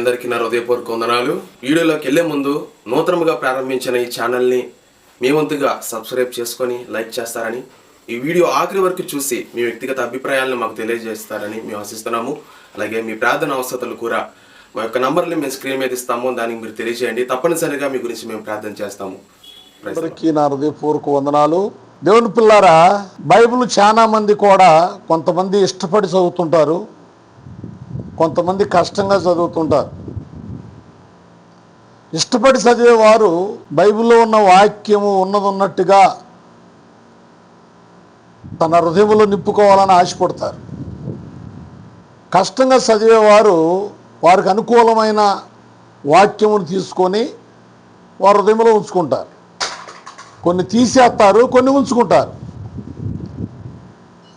అందరికీ నా హృదయపూర్వక వందనాలు. వీడియోలోకి వెళ్లే ముందు నూతనంగా ప్రారంభించిన ఈ ఛానల్ని మీ వంతుగా సబ్స్క్రైబ్ చేసుకొని లైక్ చేస్తారని, ఈ వీడియో ఆఖరి వరకు చూసి మీ వ్యక్తిగత అభిప్రాయాలను మాకు తెలియజేస్తారని మేము ఆశిస్తున్నాము. అలాగే మీ ప్రార్థన అవసరాలు కూడా మా యొక్క నంబర్ని మేము స్క్రీన్ మీద ఇస్తాము, దానికి మీరు తెలియజేయండి. తప్పనిసరిగా మీ గురించి మేము ప్రార్థన చేస్తాము. అందరికీ నా హృదయపూర్వక వందనాలు. దేవుని పిల్లారా, బైబిల్ చాలా మంది కూడా కొంతమంది ఇష్టపడి చదువుతుంటారు, కొంతమంది కష్టంగా చదువుతుంటారు. ఇష్టపడి చదివేవారు బైబిల్లో ఉన్న వాక్యము ఉన్నట్టుగా తన హృదయంలో నింపుకోవాలని ఆశపడతారు. కష్టంగా చదివేవారు వారికి అనుకూలమైన వాక్యమును తీసుకొని వారి హృదయంలో ఉంచుకుంటారు. కొన్ని తీసేస్తారు, కొన్ని ఉంచుకుంటారు.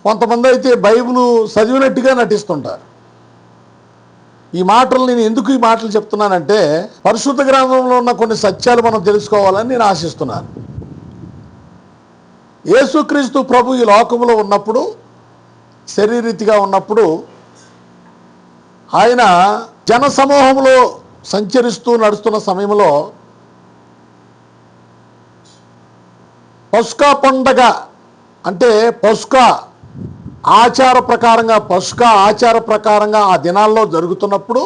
కొంతమంది అయితే బైబిల్ చదివినట్టుగా నటిస్తుంటారు. ఈ మాటలు నేను ఎందుకు ఈ మాటలు చెప్తున్నానంటే, పరిశుద్ధ గ్రంథంలో ఉన్న కొన్ని సత్యాలు మనం తెలుసుకోవాలని నేను ఆశిస్తున్నాను. యేసుక్రీస్తు ప్రభు ఈ లోకంలో ఉన్నప్పుడు, శరీరీతిగా ఉన్నప్పుడు, ఆయన జన సమూహంలో సంచరిస్తూ నడుస్తున్న సమయంలో పస్కా పండగ అంటే పస్కా ఆచార ప్రకారంగా ఆ దినాల్లో జరుగుతున్నప్పుడు,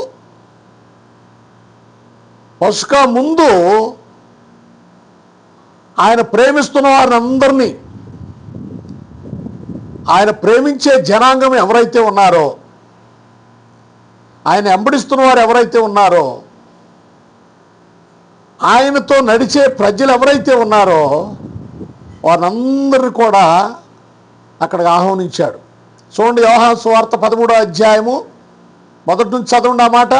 పస్కా ముందు ఆయన ప్రేమిస్తున్న వారిని అందరినీ, ఆయన ప్రేమించే జనాంగం ఎవరైతే ఉన్నారో, ఆయన వెంబడిస్తున్న వారు ఎవరైతే ఉన్నారో, ఆయనతో నడిచే ప్రజలు ఎవరైతే ఉన్నారో వారందరినీ కూడా అక్కడికి ఆహ్వానించాడు. చూడండి, యోహాను సువార్త 13వ అధ్యాయము మొదటి నుంచి చదవండి ఆ మాట.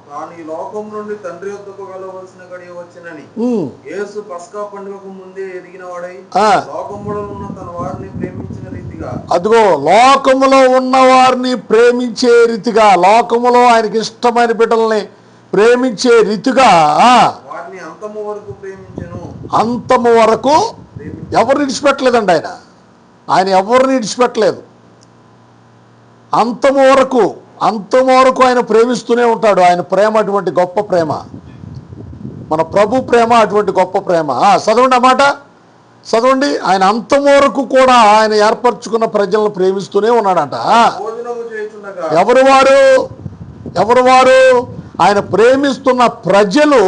తాను ఈ లోకం నుండి తండ్రి వద్దకు వెళ్ళవలసిన గడియ వచ్చినని యేసు పస్కా పండుగకు ముందే ఎదిగినవాడై లోకములో ఉన్న తన వారిని ప్రేమించిన రీతిగా, అదిగో లోకములో ఉన్న వారిని ప్రేమించే రీతిగా, లోకములో ఆయనకి ఇష్టమైన బిడ్డల్ని ప్రేమించే రీతిగా వారిని అంతము వరకు ప్రేమించెను. అంతము వరకు ఎవరిని విడిచిపెట్టలేదండి. ఆయన ఎవరిని విడిచిపెట్టలేదు. అంతము వరకు ఆయన ప్రేమిస్తూనే ఉంటాడు. ఆయన ప్రేమ అటువంటి గొప్ప ప్రేమ, మన ప్రభు ప్రేమ అటువంటి గొప్ప ప్రేమ. చదవండి అన్నమాట, చదవండి. ఆయన అంతము వరకు కూడా ఆయన ఏర్పరచుకున్న ప్రజలను ప్రేమిస్తూనే ఉన్నాడంట. ఎవరు వారు? ఆయన ప్రేమిస్తున్న ప్రజలు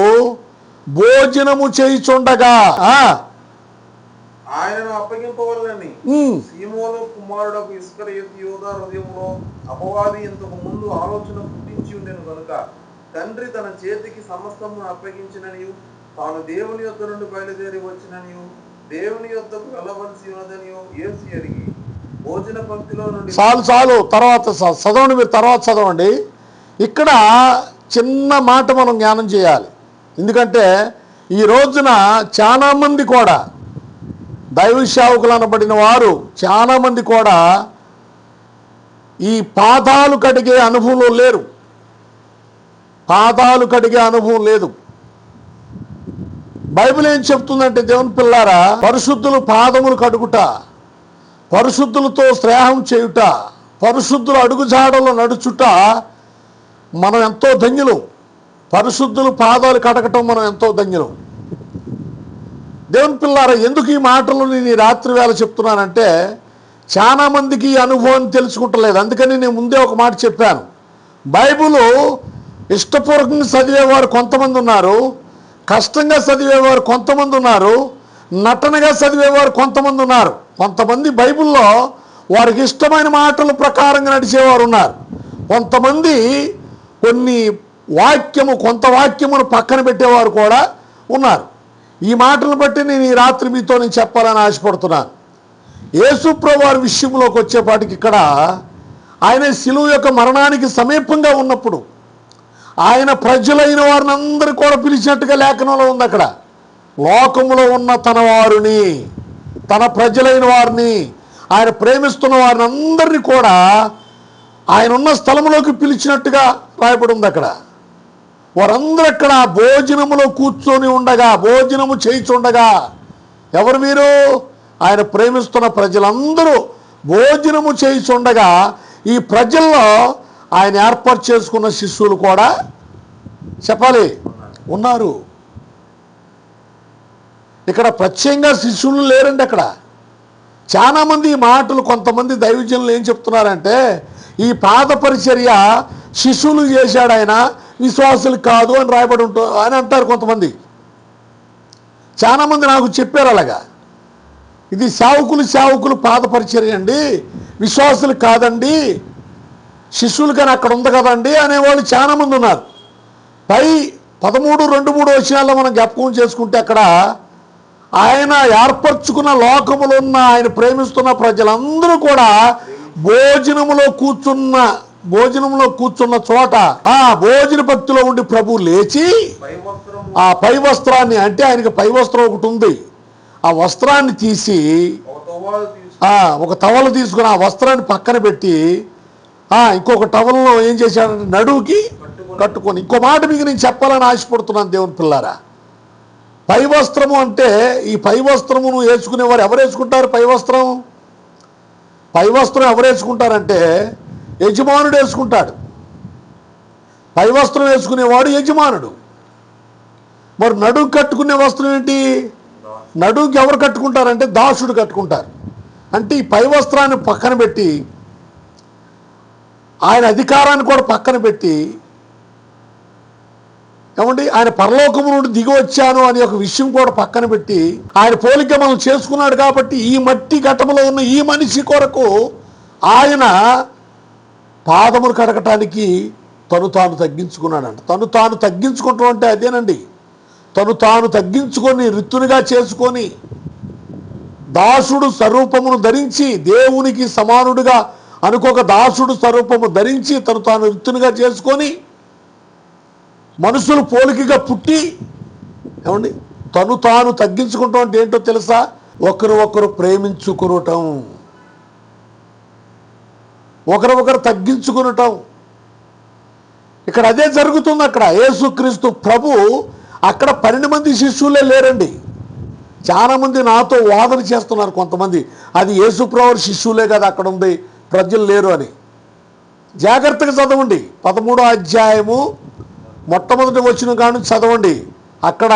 భోజనము చేయుచుండగా ఆయనను అప్పగింపవలనని సీమోను కుమారుడకు ఇస్కరియోతు యూదా హృదయంలో అపవాది ఇంతకు ముందు ఆలోచన పుట్టించి ఉండెను కనుక తండ్రి తన చేతికి సమస్తమును అప్పగించిననియు, తాను దేవుని యొద్ద నుండి బయలుదేరి వచ్చిననియు, దేవుని యొద్దకు వెళ్ళవలసి ఉన్నదనియు యేసు ఎరిగి భోజన పంక్తిలో నుండి చాలు తర్వాత చదవండి, మీరు తర్వాత చదవండి. ఇక్కడ చిన్న మాట మనం జ్ఞానం చేయాలి. ఎందుకంటే ఈ రోజున చాలామంది కూడా దైవ సేవకులు అనబడిన వారు చాలామంది కూడా ఈ పాదాలు కడిగే అనుభవంలో లేరు. లేదు. బైబిల్ ఏం చెప్తుందంటే, దేవుని పిల్లారా, పరిశుద్ధులు పాదములు కడుగుట, పరిశుద్ధులతో స్నేహం చేయుట, పరిశుద్ధులు అడుగుజాడలో నడుచుట మనం ఎంతో ధన్యులు. పరిశుద్ధులు పాదాలు కడగటం మనం ఎంతో ధన్యులు. దేవుని పిల్లారా, ఎందుకు ఈ మాటలు నేను ఈ రాత్రి వేళ చెప్తున్నానంటే, చాలా మందికి ఈ అనుభవం తెలుసుకుంటలేదు. అందుకని నేను ముందే ఒక మాట చెప్పాను. బైబిల్ ఇష్టపూర్వకంగా చదివేవారు కొంతమంది ఉన్నారు, కష్టంగా చదివేవారు కొంతమంది ఉన్నారు, నటనగా చదివేవారు కొంతమంది ఉన్నారు. కొంతమంది బైబిల్లో వారికి ఇష్టమైన మాటల ప్రకారంగా నడిచేవారు ఉన్నారు. కొంతమంది కొంత వాక్యమును పక్కన పెట్టేవారు కూడా ఉన్నారు. ఈ మాటలు బట్టి నేను ఈ రాత్రి మీతో చెప్పాలని ఆశపడుతున్నాను. యేసు ప్రభువు వారి విషయంలోకి వచ్చేపాటికి ఇక్కడ ఆయన శిలువ యొక్క మరణానికి సమీపంగా ఉన్నప్పుడు ఆయన ప్రజలైన వారిని అందరూ కూడా పిలిచినట్టుగా లేఖనంలో ఉంది. అక్కడ లోకములో ఉన్న తన వారిని, తన ప్రజలైన వారిని, ఆయన ప్రేమిస్తున్న వారిని అందరినీ కూడా ఆయన ఉన్న స్థలంలోకి పిలిచినట్టుగా రాయబడి ఉంది. అక్కడ వారందరూ అక్కడ భోజనములో కూర్చొని ఉండగా, భోజనము చేయిచుండగా, ఎవరు మీరు? ఆయన ప్రేమిస్తున్న ప్రజలందరూ భోజనము చేయిచుండగా ఈ ప్రజల్లో ఆయన ఏర్పాటు చేసుకున్న శిష్యులు కూడా చెప్పాలి, ఉన్నారు. ఇక్కడ ప్రత్యేకంగా శిష్యులు లేరండి. అక్కడ చాలామంది ఈ మాటలు, కొంతమంది దైవజనులు ఏం చెప్తున్నారంటే ఈ పాద పరిచర్య శిష్యులు చేశాడు, ఆయన విశ్వాసులు కాదు అని రాయబడి ఉంటుంది అని అంటారు కొంతమంది. చాలామంది నాకు చెప్పారు అలాగా, ఇది సేవకులు పాద పరిచర్య అండి, విశ్వాసులు కాదండి, శిష్యులు కానీ అక్కడ ఉంది కదండి అనేవాళ్ళు చాలామంది ఉన్నారు. పై 13:2-3 వచనాల్లో మనం జ్ఞాపకం చేసుకుంటే అక్కడ ఆయన ఏర్పరచుకున్న లోకములో ఉన్న ఆయన ప్రేమిస్తున్న ప్రజలందరూ కూడా భోజనంలో కూర్చున్న చోట ఆ భోజన భక్తిలో ఉండి ప్రభు లేచి ఆ పై వస్త్రాన్ని, అంటే ఆయనకి పై వస్త్రం ఒకటి ఉంది, ఆ వస్త్రాన్ని తీసి ఒక టవల్ తీసుకుని ఆ వస్త్రాన్ని పక్కన పెట్టి ఇంకొక టవల్లో ఏం చేశాడంటే నడువుకి కట్టుకొని. ఇంకో మాట మీకు నేను చెప్పాలని ఆశపడుతున్నాను దేవుని పిల్లారా. పై వస్త్రము అంటే ఈ పై వస్త్రమును వేసుకునేవారు ఎవరు వేసుకుంటారు? పై వస్త్రం ఎవరు వేసుకుంటారంటే యజమానుడు వేసుకుంటాడు. పై వస్త్రం వేసుకునేవాడు యజమానుడు. మరి నడుము కట్టుకునే వస్త్రం ఏంటి? నడుముకి ఎవరు కట్టుకుంటారంటే దాసుడు కట్టుకుంటారు. అంటే ఈ పై వస్త్రాన్ని పక్కన పెట్టి, ఆయన అధికారాన్ని కూడా పక్కన పెట్టి, ఏమండి ఆయన పరలోకము నుండి దిగి వచ్చాను అనే ఒక విషయం కూడా పక్కన పెట్టి, ఆయన పోలిక మనం చేసుకున్నాడు కాబట్టి ఈ మట్టి ఘటములో ఉన్న ఈ మనిషి కొరకు ఆయన పాదములు కడగటానికి తను తాను తగ్గించుకున్నాడంట. తను తాను తగ్గించుకుంటాం అంటే అదేనండి, తను తాను తగ్గించుకొని రిత్తునిగా చేసుకొని దాసుడు స్వరూపమును ధరించి, దేవునికి సమానుడిగా అనుకోక దాసుడు స్వరూపము ధరించి తను తాను రిత్తునిగా చేసుకొని మనుషులు పోలికగా పుట్టి, ఏమండి తను తాను తగ్గించుకుంటాం అంటే ఏంటో తెలుసా? ఒకరు ప్రేమించుకునటం, ఒకరు తగ్గించుకునటం. ఇక్కడ అదే జరుగుతుంది. అక్కడ యేసుక్రీస్తు ప్రభు అక్కడ 12 మంది శిష్యులే లేరండి. చాలామంది నాతో వాదన చేస్తున్నారు కొంతమంది, అది యేసు ప్రభు శిష్యులే కదా అక్కడ ఉంది, ప్రజలు లేరు అని. జాగ్రత్తగా చదవండి, 13వ అధ్యాయము మొట్టమొదటి వచనం కాను చదవండి. అక్కడ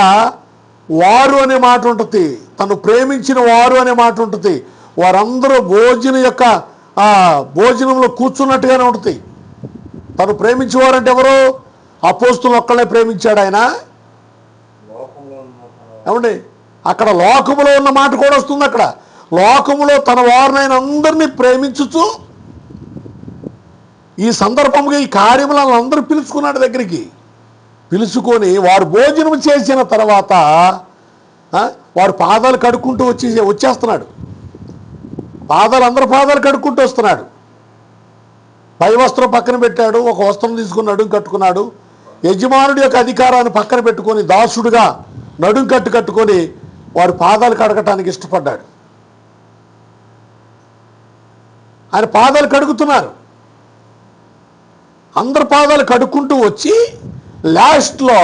వారు అనే మాట ఉంటుంది, తను ప్రేమించిన వారు అనే మాట ఉంటుంది. వారందరూ భోజనంలో కూర్చున్నట్టుగానే ఉంటుంది. తను ప్రేమించేవారంటే ఎవరు? అపోస్తులు ఒక్కళ్ళే ప్రేమించాడు ఆయన. ఏమండి అక్కడ లోకములో ఉన్న మాట కూడా వస్తుంది. అక్కడ లోకములో తన వారినైనా అందరినీ ప్రేమించుచు ఈ సందర్భంగా ఈ కార్యములను అందరూ పిలుచుకున్నాడు దగ్గరికి. పిలుచుకొని వారు భోజనం చేసిన తర్వాత వారు పాదాలు కడుక్కుంటూ వచ్చేస్తున్నాడు. అందరి పాదాలు కడుక్కుంటూ వస్తున్నాడు. పై వస్త్రం పక్కన పెట్టాడు, ఒక వస్త్రం తీసుకుని నడుము కట్టుకున్నాడు. యజమానుడి యొక్క అధికారాన్ని పక్కన పెట్టుకొని దాసుడుగా నడుము కట్టుకొని వారి పాదాలు కడగటానికి ఇష్టపడ్డాడు. ఆయన పాదాలు కడుగుతున్నారు. అందరి పాదాలు కడుక్కుంటూ వచ్చి లాస్ట్లో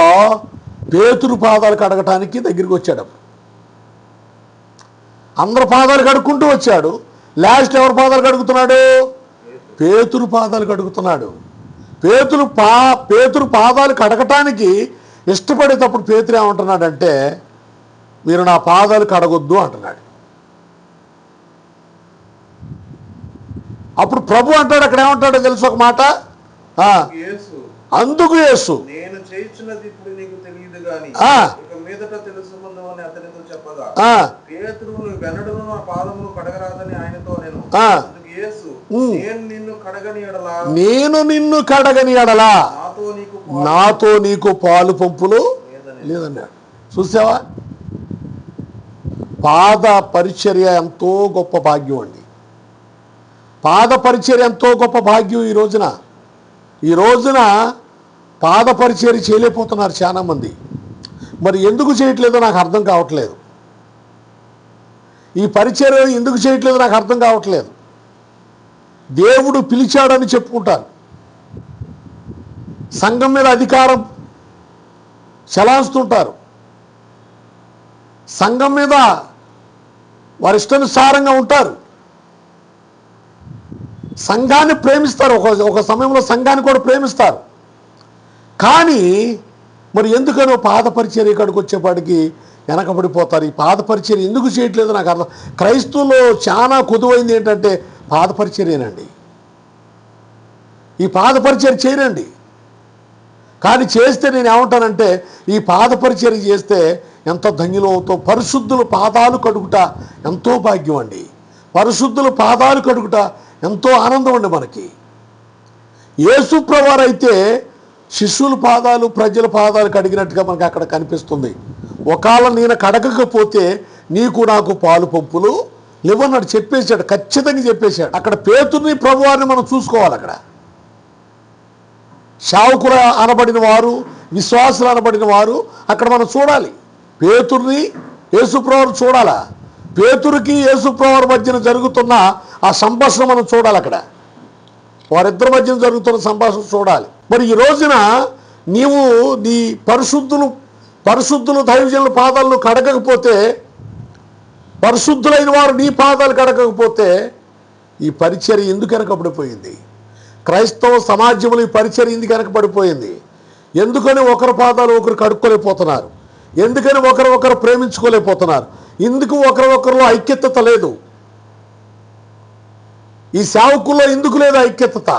పేతురు పాదాలు కడగటానికి దగ్గరికి వచ్చాడు. అందరి పాదాలు కడుక్కుంటూ వచ్చాడు. లాస్ట్ ఎవరి పాదాలు కడుగుతున్నాడు? పేతురు పాదాలు కడుగుతున్నాడు. పేతురు పాదాలు కడగటానికి ఇష్టపడేటప్పుడు పేతురు ఏమంటున్నాడంటే, మీరు నా పాదాలు కడగొద్దు అంటున్నాడు. అప్పుడు ప్రభు అంటాడు, అక్కడ ఏమంటాడో తెలుసు ఒక మాట, అందుకు యేసు నేను చేయుచున్నది ఇప్పుడు నీకు తెలియదు గాని ఇక మీదట తెలుసుకుందాం అని అతనితో చెప్పగా, పేతురు నువ్వు వెన్నడను నా పాదములు కడగరాదని ఆయనతో నేను. అందుకు యేసు నేను నిన్ను కడగని ఎడలా నాతో నీకు పాలు పంపులు లేదన్నాడు. చూసావా? పాద పరిచర్య ఎంతో గొప్ప భాగ్యం అండి. పాద పరిచర్య ఎంతో గొప్ప భాగ్యం. ఈ రోజున పాద పరిచర్య చేయలేకపోతున్నారు చాలామంది. మరి ఎందుకు చేయట్లేదో నాకు అర్థం కావట్లేదు. ఈ పరిచర్య ఎందుకు చేయట్లేదో నాకు అర్థం కావట్లేదు. దేవుడు పిలిచాడని చెప్పుకుంటారు, సంఘం మీద అధికారం చలాస్తుంటారు, సంఘం మీద వారి ఇష్టానుసారంగా ఉంటారు, సంఘాన్ని ప్రేమిస్తారు, ఒక సమయంలో సంఘాన్ని కూడా ప్రేమిస్తారు. కానీ మరి ఎందుకనో పాద పరిచర్య ఇక్కడికి వచ్చేపాటికి వెనకబడిపోతారు. ఈ పాద పరిచర్య ఎందుకు చేయట్లేదు నాకు అర్థం. క్రైస్తవులో చాలా కొదువైంది ఏంటంటే పాద పరిచర్యనండి. ఈ పాద పరిచర్య చేయరండి. కానీ చేస్తే నేను ఏమంటానంటే ఈ పాద పరిచర్య చేస్తే ఎంత ధన్యులు అవుతావు. పరిశుద్ధుల పాదాలు కడుగుట ఎంతో భాగ్యం అండి. పరిశుద్ధుల పాదాలు కడుగుట ఎంతో ఆనందం అండి మనకి. యేసు ప్రభువారు అయితే శిష్యుల పాదాలు ప్రజల పాదాలు కడిగినట్టుగా మనకి అక్కడ కనిపిస్తుంది. ఒకవేళ నేను కడగకపోతే నీకు నాకు పాలు పంపులు లేవన్నాడు, చెప్పేశాడు, ఖచ్చితంగా చెప్పేశాడు. అక్కడ పేతుర్ని ప్రభువారిని మనం చూసుకోవాలి. అక్కడ శావుకులు అనబడిన వారు, విశ్వాసులు అనబడిన వారు అక్కడ మనం చూడాలి. పేతుర్ని యేసుప్రభువారు చూడాలా. పేతురికి యేసుప్రభువారి మధ్యన జరుగుతున్న ఆ సంభాషణ మనం చూడాలి. అక్కడ వారిద్దరి మధ్యన జరుగుతున్న సంభాషణ చూడాలి. మరి ఈ రోజున నీవు నీ పరిశుద్ధులు దైవజనుల పాదాలను కడగకపోతే, పరిశుద్ధులైన వారు నీ పాదాలు కడగకపోతే ఈ పరిచర్య ఎందుకు వెనకబడిపోయింది? క్రైస్తవ సమాజంలో ఈ పరిచర్య ఎందుకు వెనకబడిపోయింది? ఎందుకని ఒకరి పాదాలు ఒకరు కడుక్కోలేకపోతున్నారు? ఎందుకని ఒకరు ప్రేమించుకోలేకపోతున్నారు? ఎందుకు ఒకరిలో ఐక్యత లేదు? ఈ సేవకుల్లో ఎందుకు లేదు ఐక్యత?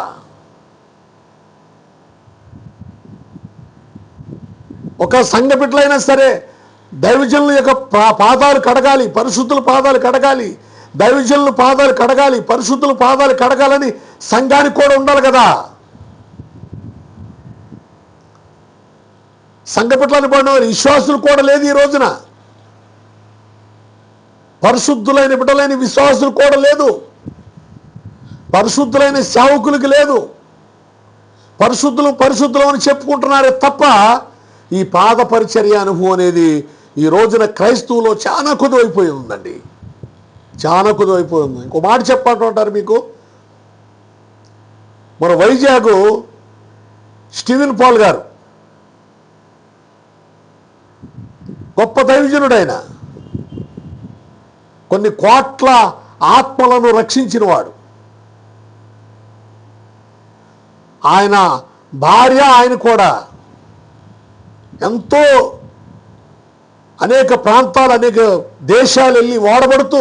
ఒక సంఘ బిడ్డలైనా సరే దైవజనుల యొక్క పాదాలు కడగాలి, పరిశుద్ధుల పాదాలు కడగాలి, దైవజనుల పాదాలు కడగాలి, పరిశుద్ధుల పాదాలు కడగాలని సంఘానికి కూడా ఉండాలి కదా. సంఘ బిడ్డలని పడిన విశ్వాసులు కూడా లేదు ఈ రోజున. పరిశుద్ధులైన బిడ్డలైన విశ్వాసులు కూడా లేదు. పరిశుద్ధులైన సేవకులకి లేదు. పరిశుద్ధులు అని చెప్పుకుంటున్నారే తప్ప ఈ పాద పరిచర్య అనుభవం అనేది ఈ రోజున క్రైస్తవులో చాలా కుదువైపోయి ఉందండి. చాలా కుదువైపోయి ఉంది. ఇంకో మాట చెప్పమంటారు మీకు. మన వైజాగ్ స్టీవెన్ పాల్ గారు గొప్ప దైవజనుడైన, కొన్ని కోట్ల ఆత్మలను రక్షించినవాడు. ఆయన భార్య ఆయన కూడా ఎంతో అనేక ప్రాంతాలు అనేక దేశాలు వెళ్ళి ఓడబడుతూ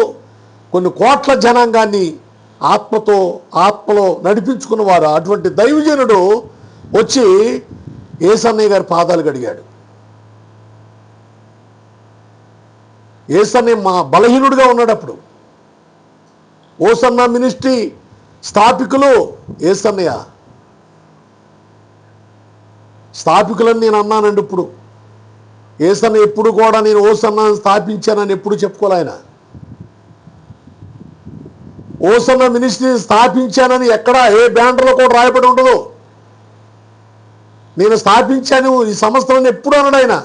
కొన్ని కోట్ల జనాంగాన్ని ఆత్మలో నడిపించుకున్నవారు. అటువంటి దైవజనుడు వచ్చి యేసన్నయ్య గారి పాదాలు కడిగాడు. యేసన్నయ్య మా బలహీనుడిగా ఉన్నాడు అప్పుడు. ఓసన్న మినిస్ట్రీ స్థాపికులు యేసన్నయ్య. స్థాపికులని నేను అన్నానండి. ఇప్పుడు యేసన్న ఎప్పుడు కూడా నేను ఓసన్న స్థాపించానని ఎప్పుడు చెప్పుకోలే ఆయన. ఓసన్న మినిస్ట్రీ స్థాపించానని ఎక్కడ ఏ బ్యానర్లో కూడా రాయబడి ఉండదు. నేను స్థాపించాను ఈ సంస్థలను ఎప్పుడు అన్నాడు ఆయన.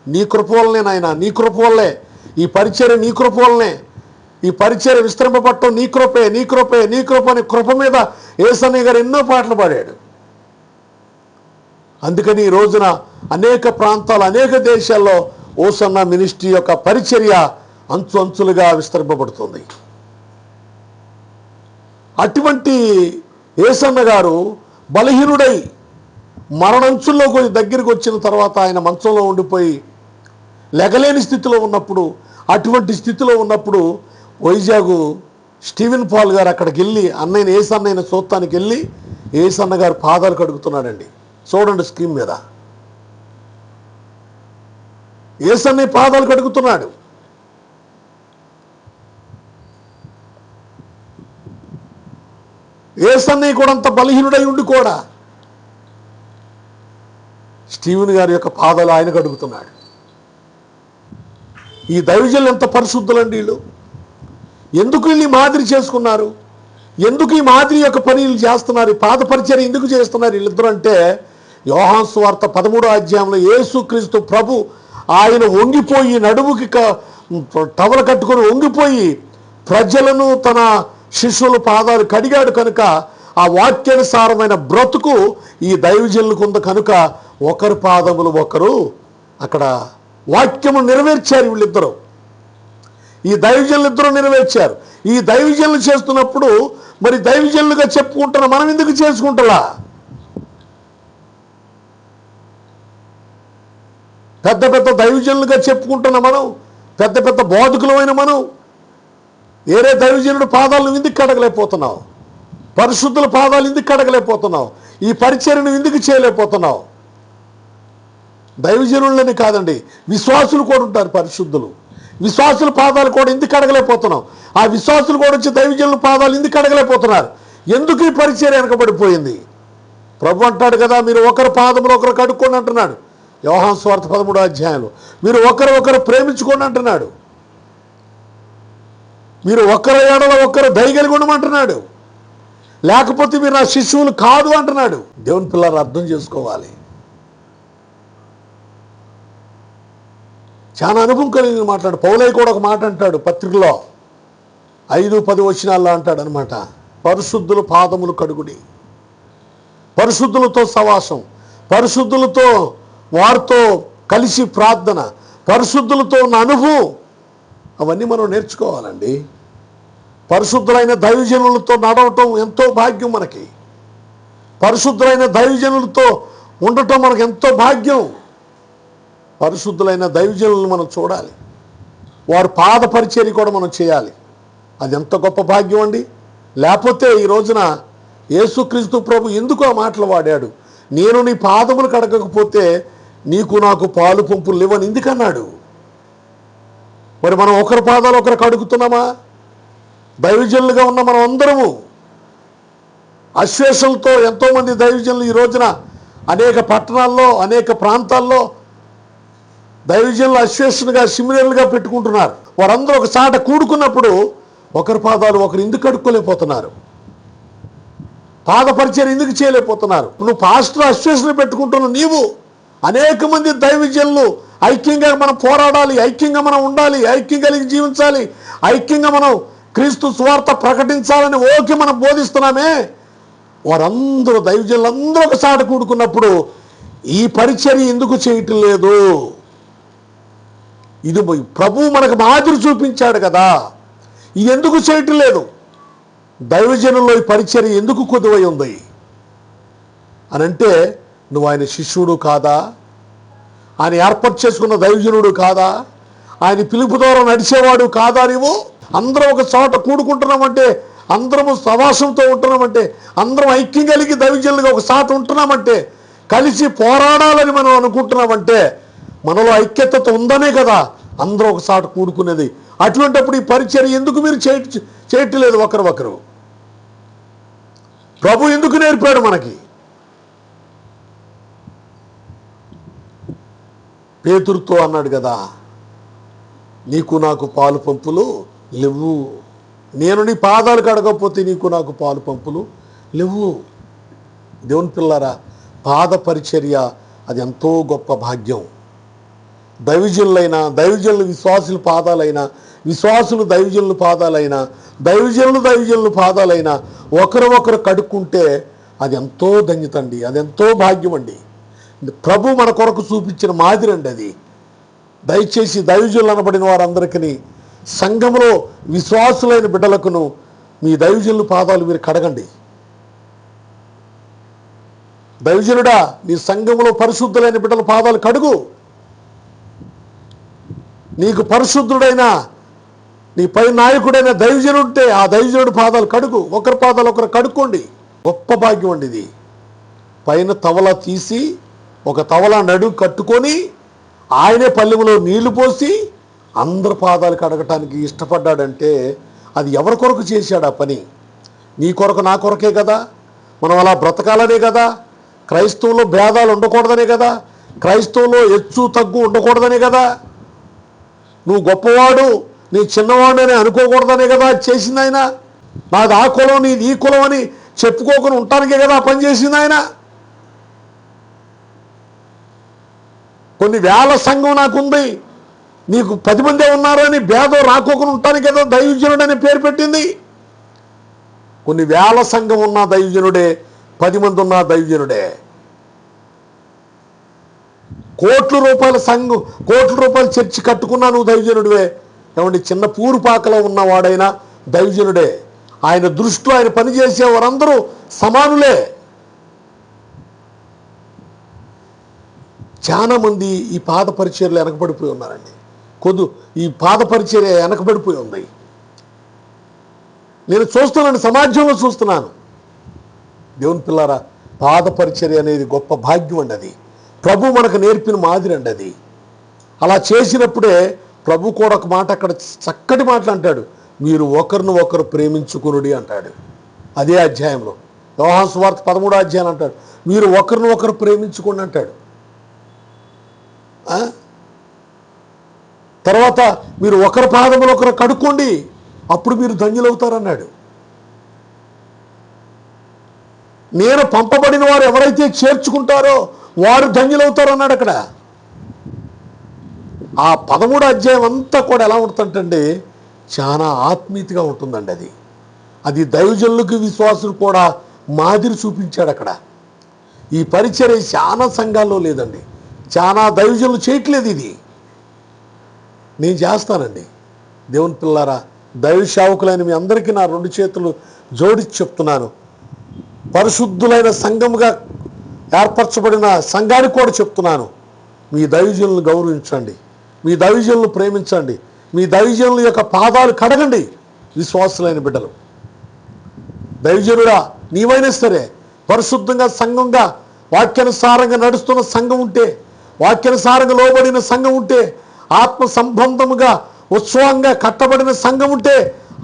నీ కృప వల్లనే నాయన, నీ కృప వల్లే ఈ పరిచర్య, నీ కృప వల్లనే ఈ పరిచర్య విస్తరింపబట్టం నీ కృపే, నీ కృపే, నీ కృప అని కృప మీద యేసన్నయ్య గారు ఎన్నో పాటలు పాడాడు. అందుకని ఈ రోజున అనేక ప్రాంతాలు అనేక దేశాల్లో ఓసన్న మినిస్ట్రీ యొక్క పరిచర్య అంచులుగా విస్తరింపబడుతుంది. అటువంటి యేసన్న గారు బలహీనుడై మరణంచుల్లో దగ్గరికి వచ్చిన తర్వాత ఆయన మంచంలో ఉండిపోయి లెగలేని స్థితిలో ఉన్నప్పుడు, అటువంటి స్థితిలో ఉన్నప్పుడు వైజాగ్ స్టీవెన్ పాల్ గారు అక్కడికి వెళ్ళి అన్నయ్య యేసన్నయ్య చూడటానికి వెళ్ళి యేసన్న గారు పాదాలు కడుగుతున్నాడండి. చూడండి స్క్రీన్ మీద యేసన్నయ్య పాదాలు కడుగుతున్నాడు. యేసన్నయ్య కూడా అంత బలహీనుడై ఉండి కూడా స్టీవెన్ గారి యొక్క పాదాలు ఆయన కడుగుతున్నాడు. ఈ దైవజనులు ఎంత పరిశుద్ధులండి వీళ్ళు. ఎందుకు వీళ్ళు మాదిరి చేసుకున్నారు? ఎందుకు ఈ మాదిరి యొక్క పనులు చేస్తున్నారు? ఈ పాద పరిచర్య ఎందుకు చేస్తున్నారు వీళ్ళిద్దరు అంటే, యోహాను సువార్త 13వ అధ్యాయంలో యేసుక్రీస్తు ప్రభు ఆయన వంగిపోయి నడుముకి టవల కట్టుకొని వంగిపోయి ప్రజలను తన శిష్యుల పాదాలు కడిగాడు కనుక ఆ వాక్యానుసారమైన బ్రతుకు ఈ దైవజనులకు ఉంది కనుక ఒకరి పాదములు ఒకరు అక్కడ వాక్యము నెరవేర్చారు. వీళ్ళిద్దరూ ఈ దైవజనులు ఇద్దరు నెరవేర్చారు. ఈ దైవజనులు చేస్తున్నప్పుడు మరి దైవజనులుగా చెప్పుకుంటున్న మనం ఎందుకు చేసుకుంటలా? పెద్ద పెద్ద దైవజనులుగా చెప్పుకుంటున్న మనం, పెద్ద పెద్ద బోధకులమైన మనం ఏరే దైవజనుడు పాదాలను ఎందుకు కడగలేకపోతున్నావు? పరిశుద్ధుల పాదాలు ఎందుకు కడగలేకపోతున్నావు? ఈ పరిచర్యను ఎందుకు చేయలేకపోతున్నావు? దైవజనులని కాదండి, విశ్వాసులు కూడా ఉంటారు పరిశుద్ధులు. విశ్వాసుల పాదాలు కూడా ఎందుకు కడగలేకపోతున్నావు? ఆ విశ్వాసులు కూడా వచ్చి దైవజనుల పాదాలు ఎందుకు కడగలేకపోతున్నారు? ఎందుకు ఈ పరిచర్య వెనకబడిపోయింది? ప్రభు అంటాడు కదా, మీరు ఒకరి పాదములు ఒకరు కడుక్కోండి అంటున్నాడు. యోహాను సువార్త 13వ అధ్యాయంలో మీరు ఒకరు ప్రేమించుకోండి అంటున్నాడు. మీరు ఒకరి ఎడల ఒకరు దయగలిగి ఉండమంటున్నాడు. లేకపోతే మీరు నా శిష్యువులు కాదు అంటున్నాడు. దేవుని పిల్లలు అర్థం చేసుకోవాలి. చాలా అనుభవం కలిగిన మాట్లాడు. పౌలయ్య కూడా ఒక మాట అంటాడు పత్రికలో 5-10 వచనాల్లో అంటాడు అనమాట, పరిశుద్ధుల పాదములు కడుగుడి, పరిశుద్ధులతో సవాసం, పరిశుద్ధులతో వారితో కలిసి ప్రార్థన, పరిశుద్ధులతో ఉన్న అనుభవం, అవన్నీ మనం నేర్చుకోవాలండి. పరిశుద్ధులైన దైవజనులతో నడవటం ఎంతో భాగ్యం మనకి. పరిశుద్ధులైన దైవజనులతో ఉండటం మనకు ఎంతో భాగ్యం. పరిశుద్ధులైన దైవజనులను మనం చూడాలి. వారి పాద పరిచర్య కూడా మనం చేయాలి. అది ఎంత గొప్ప భాగ్యం అండి. లేకపోతే ఈ రోజున యేసుక్రీస్తు ప్రభు ఎందుకు ఆ మాటలు వాడాడు? నేను నీ పాదములు కడగకపోతే నీకు నాకు పాలు పంపులు లేవని ఎందుకన్నాడు? మరి మనం ఒకరి పాదాలు ఒకరు కడుగుతున్నామా? దైవజనులుగా ఉన్న మనం అందరము అశ్వేషలతో ఎంతోమంది దైవజనులు ఈ రోజున అనేక పట్టణాల్లో అనేక ప్రాంతాల్లో దైవజనులు అశ్వేషలుగా సిమినర్లుగా పెట్టుకుంటున్నారు. వారందరూ ఒక చాట కూడుకున్నప్పుడు ఒకరి పాదాలు ఒకరు ఎందుకు కడుక్కోలేకపోతున్నారు? పాద పరిచయం ఎందుకు చేయలేకపోతున్నారు? నువ్వు పాస్టర్ అశ్వేషలు పెట్టుకుంటున్నావు. నీవు అనేక మంది దైవజనులు ఐక్యంగా మనం పోరాడాలి, ఐక్యంగా మనం ఉండాలి, ఐక్యం కలిగి జీవించాలి, ఐక్యంగా మనం క్రీస్తు సువార్త ప్రకటించాలని ఓకే మనం బోధిస్తున్నామే. వారందరూ దైవజనులందరూ ఒక చాట కూడుకున్నప్పుడు ఈ పరిచర్య ఎందుకు చేయటం లేదు? ఇది ప్రభువు మనకు మాదిరి చూపించాడు కదా, ఇది ఎందుకు చేయటం లేదు? దైవజనుల్లో ఈ పరిచర్య ఎందుకు కొద్దువై ఉంది అని అంటే, నువ్వు ఆయన శిష్యుడు కాదా? ఆయన ఏర్పాటు చేసుకున్న దైవజనుడు కాదా? ఆయన పిలుపు ద్వారా నడిచేవాడు కాదా? నీవు అందరం ఒక చోట కూడుకుంటున్నామంటే, అందరము సవాసంతో ఉంటున్నామంటే, అందరం ఐక్యం కలిగి దైవజనులుగా ఒక చోట ఉంటున్నామంటే, కలిసి పోరాడాలని మనం అనుకుంటున్నామంటే మనలో ఐక్యత ఉందనే కదా అందరూ ఒక చోట కూడుకునేది. అటువంటిప్పుడు ఈ పరిచర్య ఎందుకు మీరు చేయట్లేదు? ఒకరు ప్రభు ఎందుకు నేర్పాడు మనకి? పేతురుతో అన్నాడు కదా, నీకు నాకు పాలు పంపులు లేవు, నేను నీ పాదాలు కడగకపోతే నీకు నాకు పాలు పంపులు లేవు. దేవుని పిల్లారా, పాద పరిచర్య అది ఎంతో గొప్ప భాగ్యం. దైవజనులైనా, దైవజనులు విశ్వాసుల పాదాలైనా, విశ్వాసులు దైవజనుల పాదాలైనా, దైవజనులు పాదాలైనా ఒకరు కడుక్కుంటే అది ఎంతో ధన్యత అండి, అది ఎంతో భాగ్యం అండి. ప్రభు మన కొరకు చూపించిన మాదిరి అండి అది. దయచేసి దైవజనులు అనబడిన వారందరికీ, సంఘంలో విశ్వాసులైన బిడ్డలకును మీ దైవజనుల పాదాలు మీరు కడగండి. దైవజనుడా, నీ సంఘంలో పరిశుద్ధులైన బిడ్డల పాదాలు కడుగు. నీకు పరిశుద్ధుడైన నీ పై నాయకుడైన దైవజనుంటే ఆ దైవజనుడి పాదాలు కడుగు. ఒకరి పాదాలు ఒకరు కడుక్కోండి. గొప్ప భాగ్యం అండి ఇది. పైన తవల తీసి ఒక తవల నడుము కట్టుకొని ఆయనే పల్లెములో నీళ్లు పోసి అందరి పాదాలు కడగటానికి ఇష్టపడ్డాడంటే అది ఎవరి కొరకు చేశాడు ఆ పని? నీ కొరకు, నా కొరకే కదా. మనం అలా బ్రతకాలనే కదా. క్రైస్తవులో భేదాలు ఉండకూడదనే కదా. క్రైస్తవులో హెచ్చు తగ్గు ఉండకూడదనే కదా. నువ్వు గొప్పవాడు, నీ చిన్నవాడు అని అనుకోకూడదనే కదా చేసింది ఆయన. నాది ఆ కులం, నీది ఈ కులం అని చెప్పుకోకుండా ఉండటానికే కదా పని చేసింది ఆయన. కొన్ని వేల సంఘం నాకుంది, నీకు 10 మందే ఉన్నారని భేదం రాకోకుండా ఉండటానికి కదా దైవజనుడు అనే పేరు పెట్టింది. కొన్ని వేల సంఘం ఉన్న దైవజనుడే, 10 మంది ఉన్న దైవజనుడే. కోట్ల రూపాయల సంఘం, కోట్ల రూపాయల చర్చి కట్టుకున్నా నువ్వు దైవజనుడివే. ఏమండి, చిన్న పూరుపాకలో ఉన్నవాడైనా దైవజనుడే. ఆయన దృష్టిలో ఆయన పనిచేసే వారందరూ సమానులే. చాలామంది ఈ పాద పరిచర్యలు వెనకబడిపోయి ఉన్నారండి. ఈ పాద పరిచర్య వెనకబడిపోయి ఉంది. నేను చూస్తున్నాను, సమాజంలో చూస్తున్నాను. దేవుని పిల్లారా, పాద పరిచర్య అనేది గొప్ప భాగ్యం అండి. అది ప్రభు మనకు నేర్పిన మాదిరి అండి. అది అలా చేసినప్పుడే ప్రభు కూడా ఒక మాట అక్కడ చక్కటి మాటలు అంటాడు, మీరు ఒకరిని ఒకరు ప్రేమించుకునుడి అంటాడు. అదే అధ్యాయంలో యోహాను సువార్త 13వ అధ్యాయం అంటాడు, మీరు ఒకరిని ఒకరు ప్రేమించుకోండి అంటాడు. తర్వాత మీరు ఒకరి పాదములు ఒకరు కడుక్కోండి, అప్పుడు మీరు ధన్యులవుతారన్నాడు. నేను పంపబడిన వారు ఎవరైతే చేర్చుకుంటారో వారు ధన్యులవుతారన్నాడు అక్కడ. ఆ 13వ అధ్యాయం అంతా కూడా ఎలా ఉంటుందంటే చాలా ఆత్మీయతగా ఉంటుందండి. అది దైవజనులకు విశ్వాసులు కూడా మాదిరి చూపించాడు అక్కడ. ఈ పరిచర్య చాలా సంఘాల్లో లేదండి, చాలా దైవజనులు చేయట్లేదు. ఇది నేను చేస్తానండి. దేవుని పిల్లారా, దైవ సేవకులైన మీ అందరికీ నా 2 చేతులు జోడించి చెప్తున్నాను. పరిశుద్ధులైన సంఘముగా ఏర్పరచబడిన సంఘానికి కూడా చెప్తున్నాను, మీ దైవజనులను గౌరవించండి, మీ దైవజనులను ప్రేమించండి, మీ దైవజనుల యొక్క పాదాలు కడగండి. విశ్వాసులైన బిడ్డలు, దైవజనుడా నీవైనా సరే పరిశుద్ధంగా సంఘంగా వాక్యానుసారంగా నడుస్తున్న సంఘం ఉంటే, వాక్యానుసారంగా లోబడిన సంఘం ఉంటే, ఆత్మ సంబంధముగా ఉత్సవంగా కట్టబడిన సంఘం ఉంటే,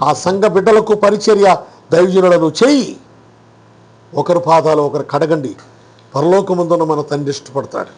ఆ సంఘ బిడ్డలకు పరిచర్య దైవజనులను చేయి. ఒకరి పాదాలు ఒకరు కడగండి. పరలోకమందున మన తండ్రి ఇష్టపడతాడు.